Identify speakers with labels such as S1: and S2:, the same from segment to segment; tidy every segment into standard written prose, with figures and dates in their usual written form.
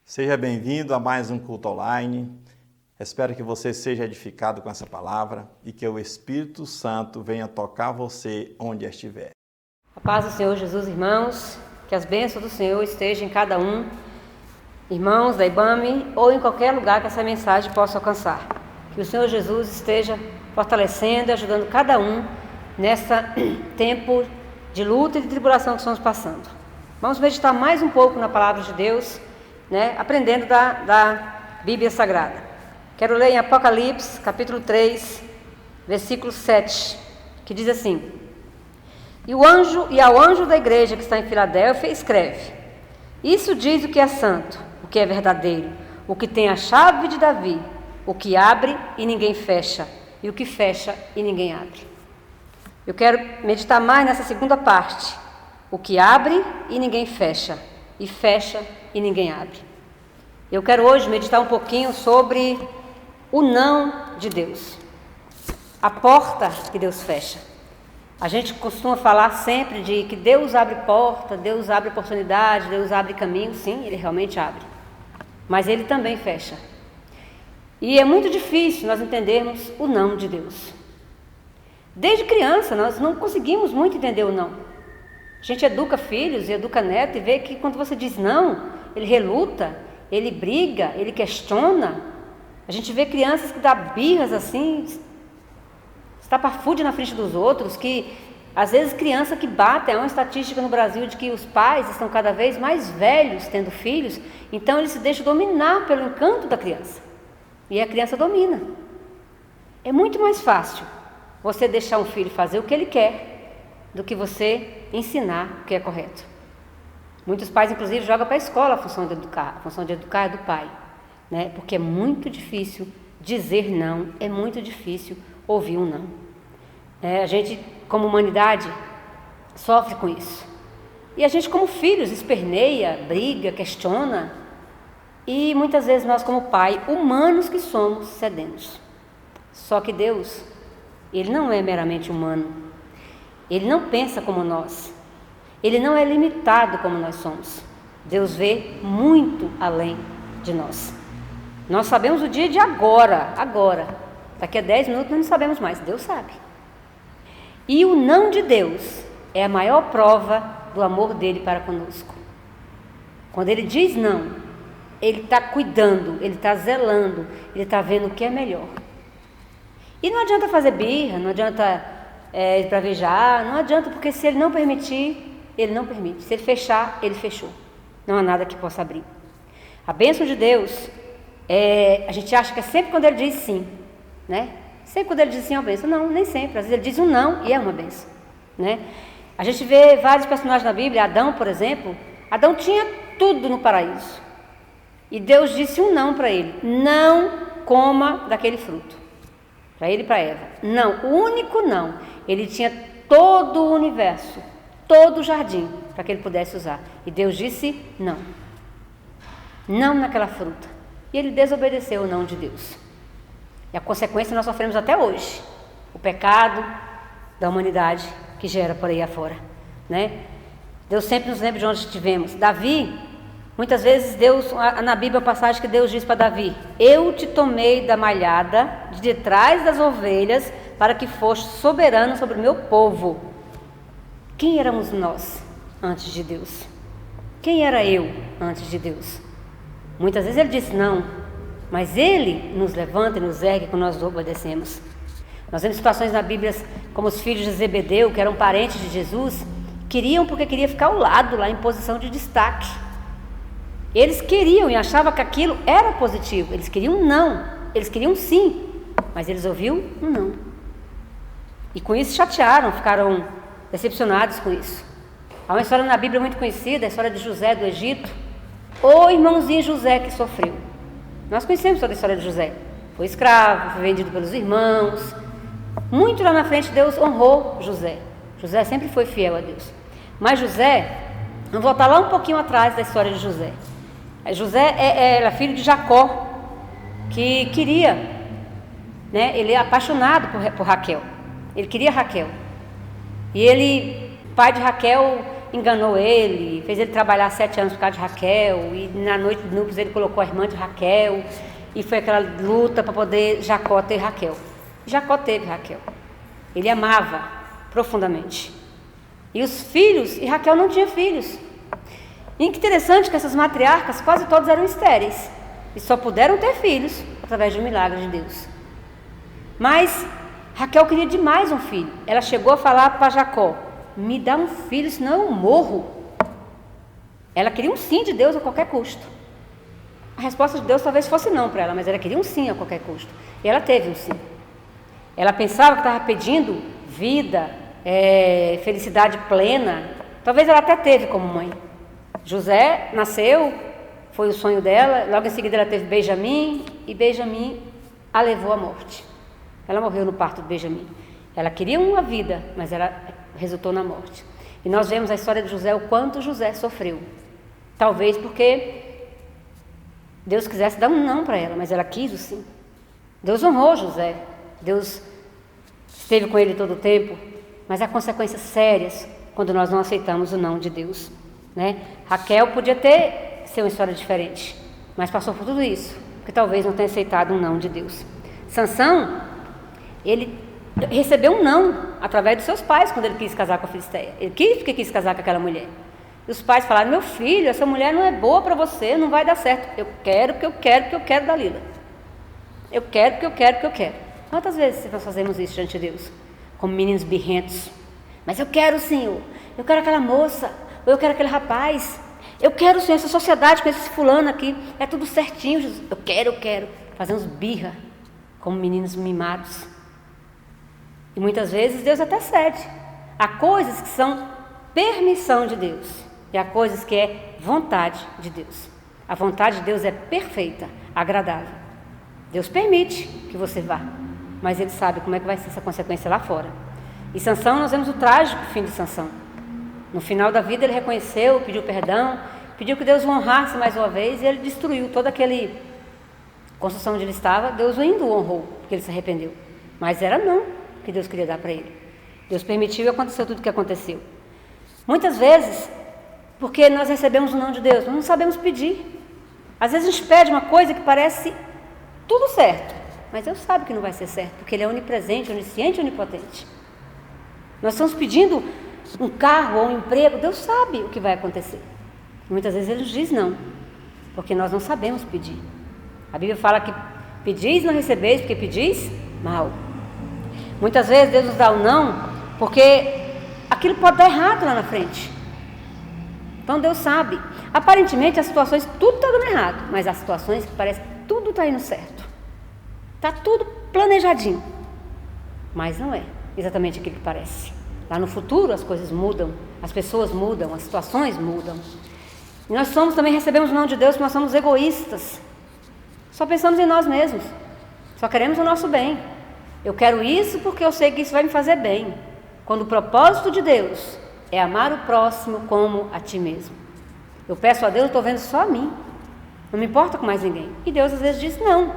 S1: Seja bem-vindo a mais um culto online. Espero que você seja edificado com essa palavra e que o Espírito Santo venha tocar você onde estiver.
S2: A paz do Senhor Jesus, irmãos, que as bênçãos do Senhor estejam em cada um, irmãos da IBAME, ou em qualquer lugar que essa mensagem possa alcançar. Que o Senhor Jesus esteja fortalecendo e ajudando cada um nesse tempo de luta e de tribulação que estamos passando. Vamos meditar mais um pouco na palavra de Deus, aprendendo da Bíblia Sagrada. Quero ler em Apocalipse, capítulo 3, versículo 7, que diz assim: E ao anjo da igreja que está em Filadélfia escreve: Isso diz o que é santo, o que é verdadeiro, o que tem a chave de Davi, o que abre e ninguém fecha, e o que fecha e ninguém abre. Eu quero meditar mais nessa segunda parte: o que abre e ninguém fecha, e fecha e ninguém abre. Eu quero hoje meditar um pouquinho sobre o não de Deus, a porta que Deus fecha. A gente costuma falar sempre de que Deus abre porta, Deus abre oportunidade, Deus abre caminho. Sim, Ele realmente abre, mas Ele também fecha. E é muito difícil nós entendermos o não de Deus. Desde criança nós não conseguimos muito entender o não. A gente educa filhos e educa netos e vê que quando você diz não, ele reluta, ele briga, ele questiona. A gente vê crianças que dão birras assim, estapafúrdia na frente dos outros, que às vezes criança que bate, é uma estatística no Brasil de que os pais estão cada vez mais velhos tendo filhos, então eles se deixam dominar pelo encanto da criança, e a criança domina. É muito mais fácil você deixar um filho fazer o que ele quer do que você ensinar o que é correto. Muitos pais, inclusive, jogam para a escola a função de educar. A função de educar é do pai, porque é muito difícil dizer não, é muito difícil ouvir um não. A gente, como humanidade, sofre com isso. E a gente, como filhos, esperneia, briga, questiona. E muitas vezes nós, como pai, humanos que somos, cedemos. Só que Deus, Ele não é meramente humano. Ele não pensa como nós. Ele não é limitado como nós somos. Deus vê muito além de nós. Nós sabemos o dia de agora. Daqui a 10 minutos nós não sabemos mais. Deus sabe. E o não de Deus é a maior prova do amor dele para conosco. Quando ele diz não, ele está cuidando, ele está zelando, ele está vendo o que é melhor. E não adianta fazer birra, não adianta esbravejar, não adianta, porque se ele não permitir, ele não permite. Se ele fechar, ele fechou. Não há nada que possa abrir. A bênção de Deus, a gente acha que é sempre quando ele diz sim, Sempre quando ele diz sim é uma bênção. Não, nem sempre. Às vezes ele diz um não e é uma bênção, A gente vê vários personagens na Bíblia. Adão, por exemplo. Adão tinha tudo no paraíso. E Deus disse um não para ele: não coma daquele fruto. Para ele e para Eva. Não, o único não. Ele tinha todo o universo, todo o jardim, para que ele pudesse usar. E Deus disse não. Não naquela fruta. E ele desobedeceu o não de Deus. E a consequência nós sofremos até hoje. O pecado da humanidade que gera por aí afora. Deus sempre nos lembra de onde estivemos. Davi, muitas vezes Deus, na Bíblia, a passagem que Deus diz para Davi: Eu te tomei da malhada de detrás das ovelhas para que fosse soberano sobre o meu povo. Quem éramos nós antes de Deus? Quem era eu antes de Deus? Muitas vezes ele disse não, mas ele nos levanta e nos ergue quando nós obedecemos. Nós vemos situações na Bíblia como os filhos de Zebedeu, que eram parentes de Jesus, queriam porque queria ficar ao lado, lá em posição de destaque. Eles queriam e achavam que aquilo era positivo. Eles queriam não, eles queriam sim, mas eles ouviram um não. E com isso chatearam, ficaram decepcionados com isso. Há uma história na Bíblia muito conhecida, a história de José do Egito. O irmãozinho José que sofreu. Nós conhecemos toda a história de José. Foi escravo, foi vendido pelos irmãos. Muito lá na frente Deus honrou José. José sempre foi fiel a Deus. Mas José, vamos voltar lá um pouquinho atrás da história de José. José era filho de Jacó, que queria, ele é apaixonado por Raquel. Ele queria Raquel. E ele, pai de Raquel, enganou ele, fez ele trabalhar 7 anos por causa de Raquel, e na noite de núpcias ele colocou a irmã de Raquel, e foi aquela luta para poder Jacó ter Raquel. Jacó teve Raquel. Ele amava profundamente. E os filhos, e Raquel não tinha filhos. E que interessante que essas matriarcas quase todas eram estéreis, e só puderam ter filhos através de um milagre de Deus. Mas Raquel queria demais um filho. Ela chegou a falar para Jacó: me dá um filho, senão eu morro. Ela queria um sim de Deus a qualquer custo. A resposta de Deus talvez fosse não para ela, mas ela queria um sim a qualquer custo. E ela teve um sim. Ela pensava que estava pedindo vida, felicidade plena. Talvez ela até teve como mãe. José nasceu, foi o sonho dela. Logo em seguida ela teve Benjamim, e Benjamim a levou à morte. Ela morreu no parto de Benjamim. Ela queria uma vida, mas ela resultou na morte. E nós vemos a história de José, o quanto José sofreu. Talvez porque Deus quisesse dar um não para ela, mas ela quis o sim. Deus honrou José. Deus esteve com ele todo o tempo, mas há consequências sérias quando nós não aceitamos o não de Deus, né? Raquel podia ser uma história diferente, mas passou por tudo isso, porque talvez não tenha aceitado um não de Deus. Sansão, ele recebeu um não através dos seus pais quando ele quis casar com a Filisteia. Ele quis casar com aquela mulher. E os pais falaram: meu filho, essa mulher não é boa para você, não vai dar certo. Eu quero, porque eu quero, porque eu quero Dalila. Eu quero, porque eu quero, porque eu quero. Quantas vezes nós fazemos isso diante de Deus? Como meninos birrentos. Mas eu quero, Senhor. Eu quero aquela moça. Ou eu quero aquele rapaz. Eu quero, Senhor, essa sociedade com esse fulano aqui. É tudo certinho, Jesus. Eu quero. Fazemos birra como meninos mimados. E muitas vezes Deus até cede. Há coisas que são permissão de Deus. E há coisas que é vontade de Deus. A vontade de Deus é perfeita, agradável. Deus permite que você vá, mas Ele sabe como é que vai ser essa consequência lá fora. E Sansão, nós vemos o trágico fim de Sansão. No final da vida ele reconheceu, pediu perdão, pediu que Deus o honrasse mais uma vez, e ele destruiu toda aquela construção onde ele estava. Deus ainda o honrou, porque ele se arrependeu. Mas era não que Deus queria dar para ele. Deus permitiu e aconteceu tudo o que aconteceu. Muitas vezes, porque nós recebemos o não de Deus, nós não sabemos pedir. Às vezes a gente pede uma coisa que parece tudo certo, mas Deus sabe que não vai ser certo, porque Ele é onipresente, onisciente e onipotente. Nós estamos pedindo um carro ou um emprego, Deus sabe o que vai acontecer. Muitas vezes Ele nos diz não, porque nós não sabemos pedir. A Bíblia fala que pedis e não recebeis, porque pedis mal. Muitas vezes Deus nos dá o não, porque aquilo pode dar errado lá na frente. Então Deus sabe. Aparentemente as situações, tudo está dando errado, mas há situações que parece que tudo está indo certo. Está tudo planejadinho. Mas não é exatamente aquilo que parece. Lá no futuro as coisas mudam, as pessoas mudam, as situações mudam. E nós também recebemos o não de Deus porque nós somos egoístas. Só pensamos em nós mesmos. Só queremos o nosso bem. Eu quero isso porque eu sei que isso vai me fazer bem. Quando o propósito de Deus é amar o próximo como a ti mesmo. Eu peço a Deus, eu estou vendo só a mim. Não me importa com mais ninguém. E Deus às vezes diz: não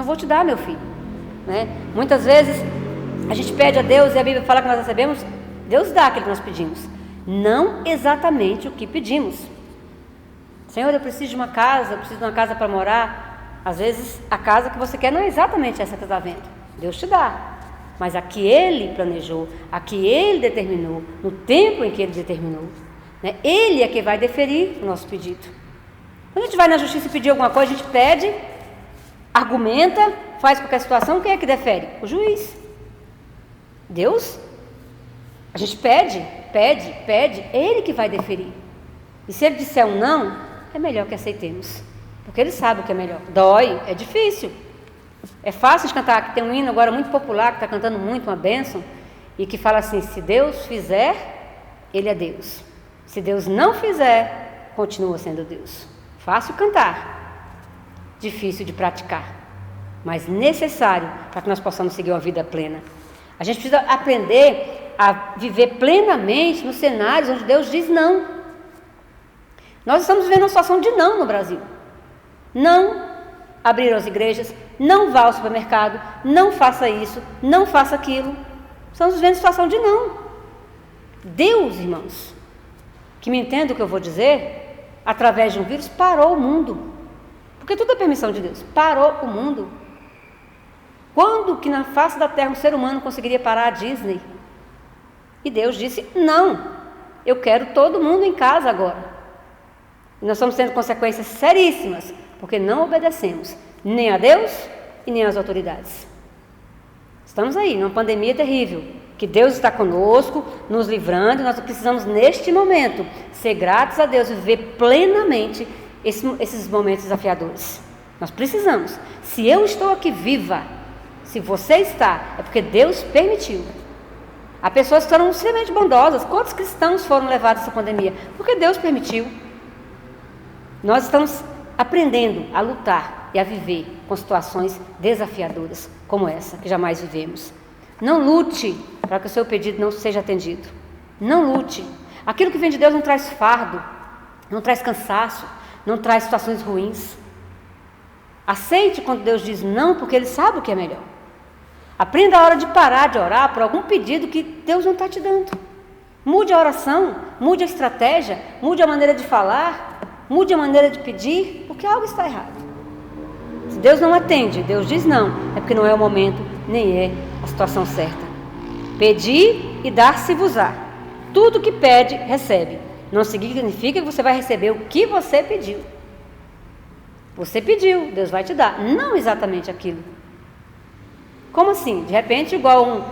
S2: vou te dar, meu filho, né? Muitas vezes a gente pede a Deus e a Bíblia fala que nós recebemos. Deus dá aquilo que nós pedimos, não exatamente o que pedimos. Senhor, eu preciso de uma casa, eu preciso de uma casa para morar. Às vezes a casa que você quer não é exatamente essa que você está vendo. Deus te dá, mas a que Ele planejou, a que Ele determinou, no tempo em que Ele determinou, né? Ele é que vai deferir o nosso pedido. Quando a gente vai na justiça e pedir alguma coisa, a gente pede, argumenta, faz qualquer situação, quem é que defere? O juiz. Deus. A gente pede, Ele que vai deferir. E se Ele disser um não, é melhor que aceitemos, porque Ele sabe o que é melhor. Dói, é difícil. É fácil de cantar, que tem um hino agora muito popular, que está cantando muito, uma bênção, e que fala assim: se Deus fizer, Ele é Deus. Se Deus não fizer, continua sendo Deus. Fácil cantar, difícil de praticar, mas necessário para que nós possamos seguir uma vida plena. A gente precisa aprender a viver plenamente nos cenários onde Deus diz não. Nós estamos vivendo uma situação de não no Brasil. Não abrir as igrejas, não vá ao supermercado, não faça isso, não faça aquilo. Estamos vivendo situação de não. Deus, irmãos, que me entenda o que eu vou dizer, através de um vírus, parou o mundo. Porque tudo é permissão de Deus. Parou o mundo. Quando que na face da terra um ser humano conseguiria parar a Disney? E Deus disse, não, eu quero todo mundo em casa agora. E nós estamos tendo consequências seríssimas, porque não obedecemos nem a Deus e nem às autoridades. Estamos aí, numa pandemia terrível, que Deus está conosco, nos livrando, e nós precisamos neste momento ser gratos a Deus e viver plenamente esses momentos desafiadores. Nós precisamos. Se eu estou aqui viva, se você está, é porque Deus permitiu. Há pessoas que foram extremamente bondosas. Quantos cristãos foram levados a essa pandemia? Porque Deus permitiu. Nós estamos aprendendo a lutar e a viver com situações desafiadoras como essa, que jamais vivemos. Não lute para que o seu pedido não seja atendido. Não lute. Aquilo que vem de Deus não traz fardo, não traz cansaço, não traz situações ruins. Aceite quando Deus diz não, porque Ele sabe o que é melhor. Aprenda a hora de parar de orar por algum pedido que Deus não está te dando. Mude a oração, mude a estratégia, mude a maneira de falar, mude a maneira de pedir, porque algo está errado. Se Deus não atende, Deus diz não, é porque não é o momento, nem é a situação certa. Pedir e dar-se-vos-á. Tudo que pede, recebe. Não significa que você vai receber o que você pediu. Você pediu, Deus vai te dar. Não exatamente aquilo. Como assim? De repente, igual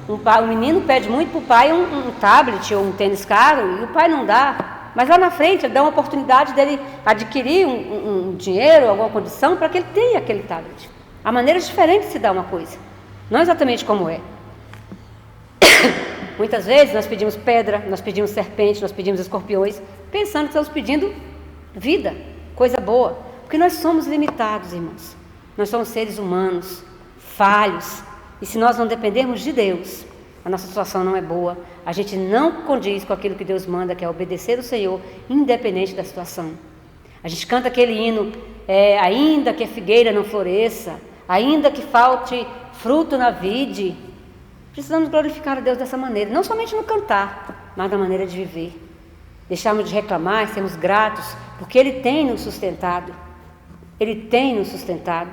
S2: um menino pede muito para o pai um tablet ou um tênis caro e o pai não dá. Mas lá na frente ele dá uma oportunidade dele adquirir um dinheiro, alguma condição para que ele tenha aquele tablet. Há maneiras diferentes de se dar uma coisa. Não exatamente como é. Muitas vezes nós pedimos pedra, nós pedimos serpente, nós pedimos escorpiões, pensando que estamos pedindo vida, coisa boa. Porque nós somos limitados, irmãos. Nós somos seres humanos, falhos. E se nós não dependermos de Deus, a nossa situação não é boa. A gente não condiz com aquilo que Deus manda, que é obedecer o Senhor, independente da situação. A gente canta aquele hino, ainda que a figueira não floresça, ainda que falte fruto na vide. Precisamos glorificar a Deus dessa maneira, não somente no cantar, mas na maneira de viver. Deixarmos de reclamar e sermos gratos, porque Ele tem nos sustentado. Ele tem nos sustentado.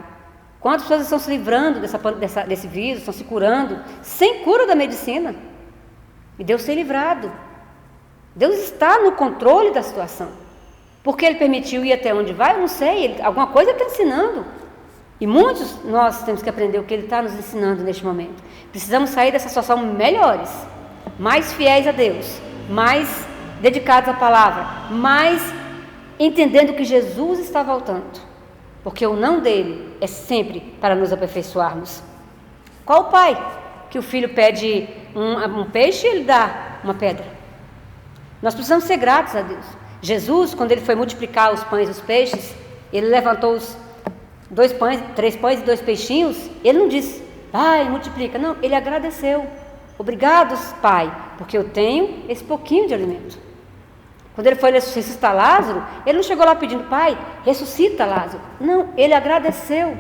S2: Quantas pessoas estão se livrando desse vírus, estão se curando, sem cura da medicina? E Deus tem livrado. Deus está no controle da situação. Porque Ele permitiu ir até onde vai, eu não sei, alguma coisa Ele está ensinando. E muitos nós temos que aprender o que Ele está nos ensinando neste momento. Precisamos sair dessa situação melhores, mais fiéis a Deus, mais dedicados à palavra, mais entendendo que Jesus está voltando. Porque o não dele é sempre para nos aperfeiçoarmos. Qual o pai que o filho pede um peixe e ele dá uma pedra? Nós precisamos ser gratos a Deus. Jesus, quando ele foi multiplicar os pães e os peixes, ele levantou os 3 pães e 2 peixinhos, ele não disse, Pai, multiplica. Não, ele agradeceu. Obrigado, Pai, porque eu tenho esse pouquinho de alimento. Quando ele foi ressuscitar Lázaro, ele não chegou lá pedindo, Pai, ressuscita Lázaro. Não, ele agradeceu.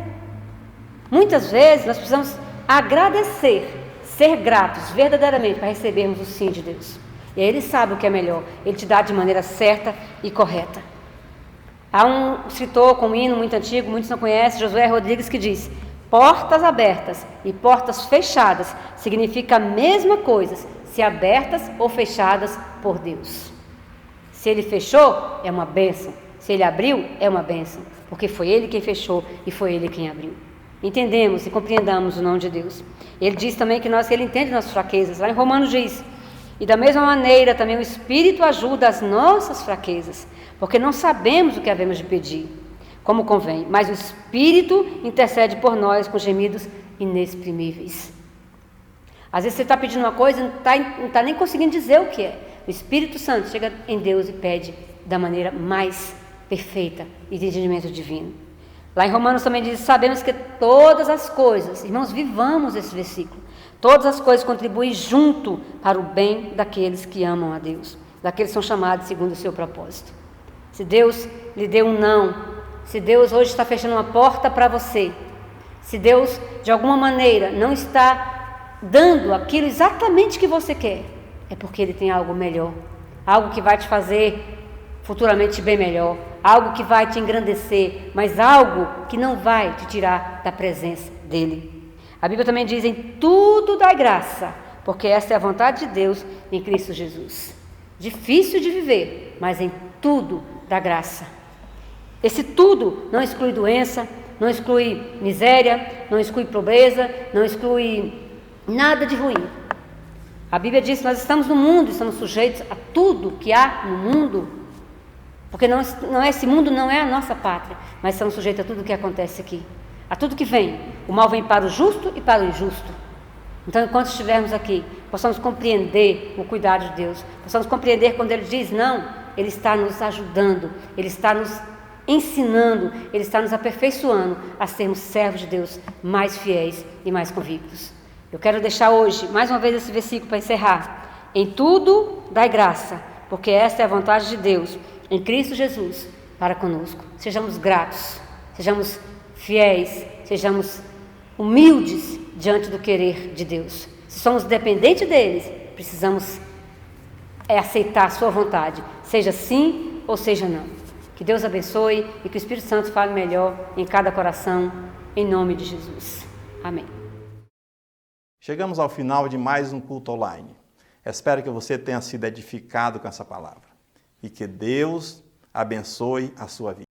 S2: Muitas vezes nós precisamos agradecer, ser gratos verdadeiramente para recebermos o sim de Deus. E aí Ele sabe o que é melhor, Ele te dá de maneira certa e correta. Há um escritor com um hino muito antigo, muitos não conhecem, Josué Rodrigues, que diz, portas abertas e portas fechadas significa a mesma coisa, se abertas ou fechadas por Deus. Se Ele fechou, é uma bênção. Se Ele abriu, é uma bênção. Porque foi Ele quem fechou e foi Ele quem abriu. Entendemos e compreendamos o nome de Deus. Ele diz também que Ele entende nossas fraquezas. Lá em Romanos diz, e da mesma maneira também o Espírito ajuda as nossas fraquezas, porque não sabemos o que havemos de pedir, como convém, mas o Espírito intercede por nós com gemidos inexprimíveis. Às vezes você está pedindo uma coisa e não está nem conseguindo dizer o que é. O Espírito Santo chega em Deus e pede da maneira mais perfeita e de entendimento divino. Lá em Romanos também diz, sabemos que todas as coisas, irmãos, vivamos esse versículo, todas as coisas contribuem junto para o bem daqueles que amam a Deus, daqueles que são chamados segundo o seu propósito. Se Deus lhe deu um não, se Deus hoje está fechando uma porta para você, se Deus de alguma maneira não está dando aquilo exatamente que você quer, é porque Ele tem algo melhor. algo que vai te fazer futuramente bem melhor, algo que vai te engrandecer, mas algo que não vai te tirar da presença dele. A Bíblia também diz: em tudo dai graça, porque essa é a vontade de Deus em Cristo Jesus. Difícil de viver, mas em tudo dá graça. Esse tudo não exclui doença, não exclui miséria, não exclui pobreza, não exclui nada de ruim. A Bíblia diz que nós estamos no mundo, estamos sujeitos a tudo que há no mundo, porque esse mundo não é a nossa pátria, mas estamos sujeitos a tudo que acontece aqui, a tudo que vem. O mal vem para o justo e para o injusto. Então, enquanto estivermos aqui, possamos compreender o cuidado de Deus, possamos compreender quando Ele diz não, Ele está nos ajudando, Ele está nos ensinando, Ele está nos aperfeiçoando a sermos servos de Deus mais fiéis e mais convictos. Eu quero deixar hoje, mais uma vez, esse versículo para encerrar. Em tudo dai graça, porque esta é a vontade de Deus em Cristo Jesus para conosco. Sejamos gratos, sejamos fiéis, sejamos humildes diante do querer de Deus. Se somos dependentes deles, precisamos aceitar a sua vontade, seja sim ou seja não. Que Deus abençoe e que o Espírito Santo fale melhor em cada coração, em nome de Jesus. Amém.
S1: Chegamos ao final de mais um culto online. Espero que você tenha sido edificado com essa palavra e que Deus abençoe a sua vida.